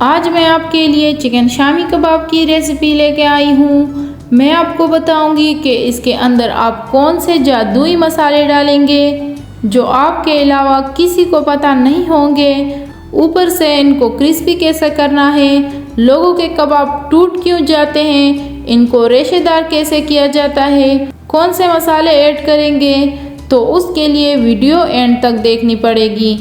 आज मैं आपके लिए चिकन शामी कबाब की रेसिपी लेके आई हूँ। मैं आपको बताऊंगी कि इसके अंदर आप कौन से जादुई मसाले डालेंगे जो आपके अलावा किसी को पता नहीं होंगे। ऊपर से इनको क्रिस्पी कैसे करना है, लोगों के कबाब टूट क्यों जाते हैं, इनको रेशेदार कैसे किया जाता है, कौन से मसाले ऐड करेंगे, तो उसके लिए वीडियो एंड तक देखनी पड़ेगी।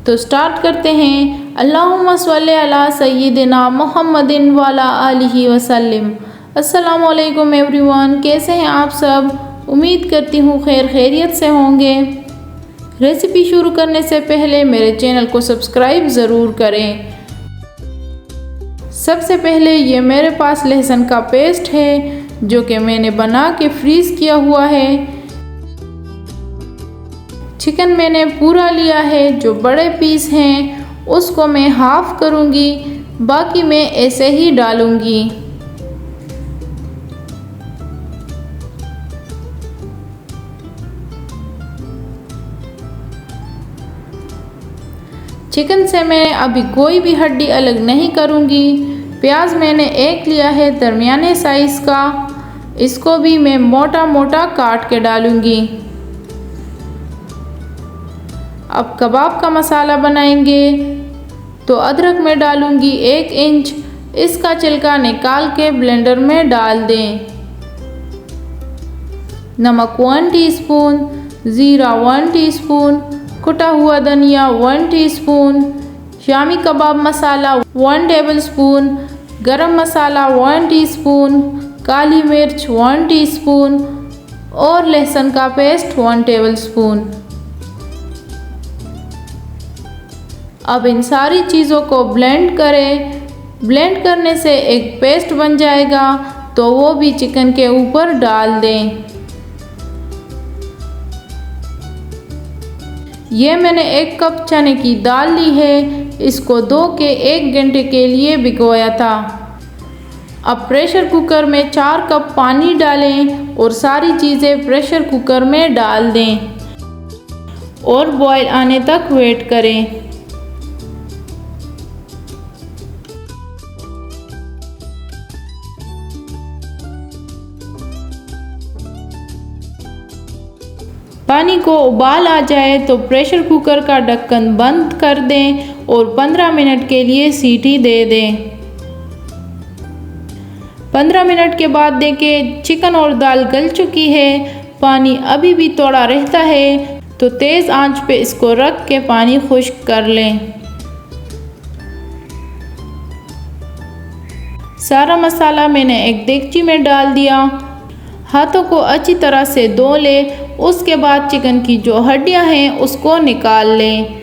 तो स्टार्ट करते हैं। अल्लाहुम्मा सल्ली अला सय्यिदिना मुहम्मदिन वाला आलिहि वसल्लम। अस्सलामु अलैकुम एवरीवन, कैसे हैं आप सब? उम्मीद करती हूँ खैरियत से होंगे। रेसिपी शुरू करने से पहले मेरे चैनल को सब्सक्राइब ज़रूर करें। सबसे पहले ये मेरे पास लहसुन का पेस्ट है जो कि मैंने बना के फ्रीज़ किया हुआ है। चिकन मैंने पूरा लिया है, जो बड़े पीस हैं उसको मैं हाफ़ करूँगी, बाकी मैं ऐसे ही डालूँगी। चिकन से मैं अभी कोई भी हड्डी अलग नहीं करूँगी। प्याज मैंने एक लिया है दरमियाने साइज़ का, इसको भी मैं मोटा मोटा काट के डालूँगी। अब कबाब का मसाला बनाएंगे, तो अदरक में डालूँगी 1 इंच, इसका छिलका निकाल के ब्लेंडर में डाल दें। नमक 1 टीस्पून, ज़ीरा 1 टीस्पून, कुटा हुआ धनिया 1 टीस्पून, शामी कबाब मसाला 1 टेबलस्पून, गरम मसाला 1 टीस्पून, काली मिर्च 1 टीस्पून और लहसुन का पेस्ट 1 टेबलस्पून। अब इन सारी चीज़ों को ब्लेंड करें। ब्लेंड करने से एक पेस्ट बन जाएगा, तो वो भी चिकन के ऊपर डाल दें। ये मैंने 1 कप चने की दाल ली है, इसको धो के 1 घंटे के लिए भिगोया था। अब प्रेशर कुकर में 4 कप पानी डालें और सारी चीज़ें प्रेशर कुकर में डाल दें और बॉयल आने तक वेट करें। पानी को उबाल आ जाए तो प्रेशर कुकर का ढक्कन बंद कर दें और 15 मिनट के लिए सीटी दे दें। 15 मिनट के बाद देखें चिकन और दाल गल चुकी है। पानी अभी भी थोड़ा रहता है, तो तेज़ आंच पे इसको रख के पानी खुश्क कर लें। सारा मसाला मैंने एक देगची में डाल दिया। हाथों को अच्छी तरह से धो लें। उसके बाद चिकन की जो हड्डियां हैं उसको निकाल लें।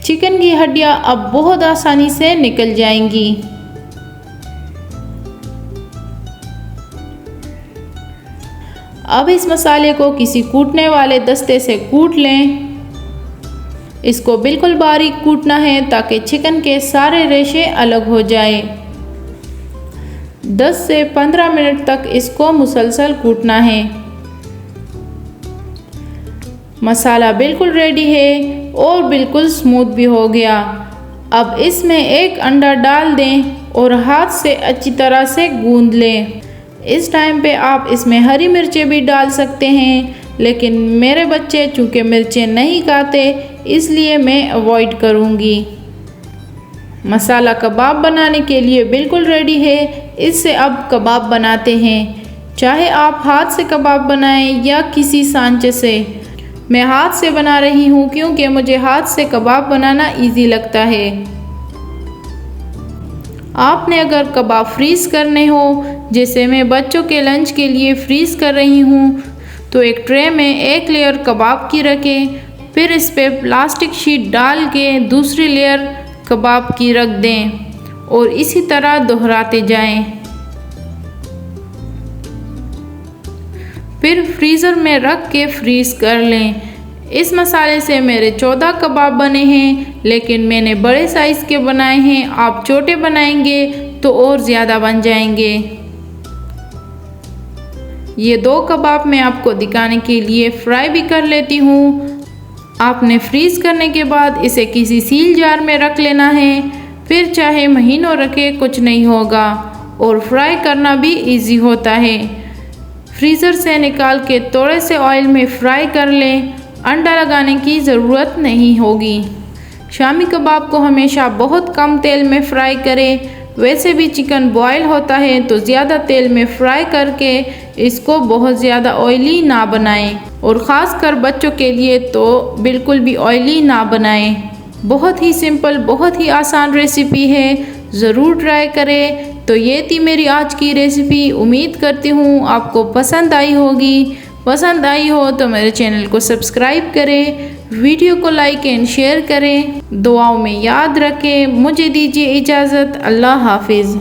चिकन की हड्डियां अब बहुत आसानी से निकल जाएंगी। अब इस मसाले को किसी कूटने वाले दस्ते से कूट लें। इसको बिल्कुल बारीक कूटना है ताकि चिकन के सारे रेशे अलग हो जाए। 10 से 15 मिनट तक इसको मुसलसल कूटना है। मसाला बिल्कुल रेडी है और बिल्कुल स्मूथ भी हो गया। अब इसमें 1 अंडा डाल दें और हाथ से अच्छी तरह से गूंद लें। इस टाइम पे आप इसमें हरी मिर्चें भी डाल सकते हैं, लेकिन मेरे बच्चे चूँकि मिर्चें नहीं खाते इसलिए मैं अवॉइड करूँगी। मसाला कबाब बनाने के लिए बिल्कुल रेडी है। इससे अब कबाब बनाते हैं। चाहे आप हाथ से कबाब बनाएं या किसी सांचे से। मैं हाथ से बना रही हूँ क्योंकि मुझे हाथ से कबाब बनाना इजी लगता है। आपने अगर कबाब फ्रीज़ करने हो, जैसे मैं बच्चों के लंच के लिए फ्रीज़ कर रही हूँ, तो एक ट्रे में 1 लेयर कबाब की रखें, फिर इस पर प्लास्टिक शीट डाल के दूसरी लेयर कबाब की रख दें और इसी तरह दोहराते जाएं। फिर फ्रीज़र में रख के फ्रीज़ कर लें। इस मसाले से मेरे 14 कबाब बने हैं, लेकिन मैंने बड़े साइज़ के बनाए हैं। आप छोटे बनाएंगे तो और ज़्यादा बन जाएंगे। ये 2 कबाब मैं आपको दिखाने के लिए फ्राई भी कर लेती हूँ। आपने फ्रीज़ करने के बाद इसे किसी सील जार में रख लेना है। फिर चाहे महीनों रखे कुछ नहीं होगा और फ्राई करना भी इजी होता है। फ्रीज़र से निकाल के थोड़े से ऑयल में फ्राई कर लें, अंडा लगाने की ज़रूरत नहीं होगी। शामी कबाब को हमेशा बहुत कम तेल में फ्राई करें। वैसे भी चिकन बॉयल होता है तो ज़्यादा तेल में फ्राई करके इसको बहुत ज़्यादा ऑयली ना बनाएं और ख़ास कर बच्चों के लिए तो बिल्कुल भी ऑयली ना बनाएं। बहुत ही सिंपल, बहुत ही आसान रेसिपी है, ज़रूर ट्राई करें। तो ये थी मेरी आज की रेसिपी। उम्मीद करती हूँ आपको पसंद आई होगी। पसंद आई हो तो मेरे चैनल को सब्सक्राइब करें, वीडियो को लाइक एंड शेयर करें। दुआओं में याद रखें। मुझे दीजिए इजाज़त। अल्लाह हाफिज़।